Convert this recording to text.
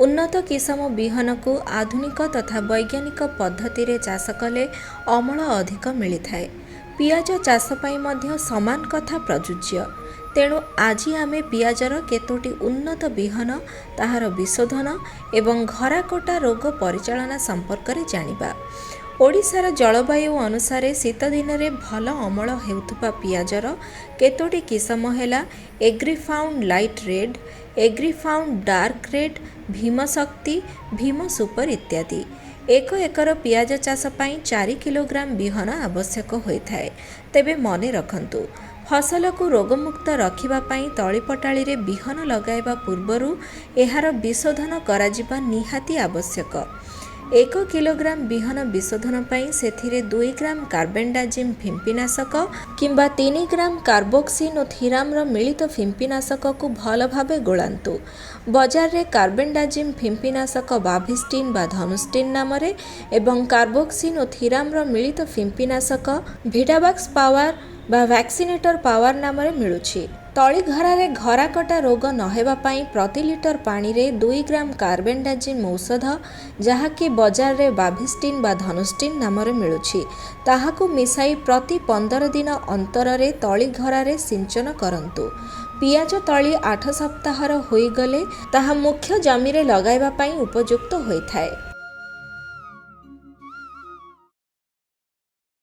उन्नत किसम बिहन को आधुनिक तथा वैज्ञानिक पद्धति रे चाष कले अमल अधिक मिलता है। पियाज चाष पाई मध्य समान कथा प्रजुज्य। तेणु आज आमे पियाजर केतोटी उन्नत बिहन ताहार विशोधन एवं घराकोटा रोग परिचालना संपर्क रे जानिबा। ओडिशार जलवायु अनुसार शीत दिन में भल अमल हेउथुबा पियाजर केतोटी किसम हेला Agrifound light red, Agrifound dark red, Bhimashakti, Bhima super इत्यादि। एक एकर पियाज चाष पाई 4 किलोग्राम बिहन आवश्यक होता है। तेबे मने रखंतु फसल को रोगमुक्त रखिबा पाई तळीपटाळी रे बिहन लगाइबा पूर्वरु एहार विशोधन कराजिबा निहाती आवश्यक। 1 किलोग्राम बिहन विशोधन पाई सेथिरे 2 ग्राम कार्बेंडाजिम फिंपीनाशक किंबा 3 ग्राम कार्बोक्सिन और थीराम मिलित फिंपीनाशक को भल भावे गोलांतु। बजार रे कार्बेंडाजिम फिंपीनाशक बाभिस्टिन बा धनुस्टिन नाम रे एवं कार्बोक्सिन और थीराम मिलित फिंपीनाशक भिडावाक्स पावर बा वैक्सीनेटर पावर नाम रे मिलुछि। तली घरारे घराकटा रोग नहेबा पाई प्रति लिटर पानी रे 2 ग्राम कार्बेंडाजिम औषध जहाँकि बजार रे बाभिस्टिन बा धनुस्टिन नाम रे मिलुछि ताहाकु मिसाई प्रति 15 दिन अंतर रे तली घरारे सिंचन करंतु। पियाज तली 8 सप्ताहर होई गले ताहा मुख्य जमी रे लगाइबा पाई उपयुक्त होइथाय।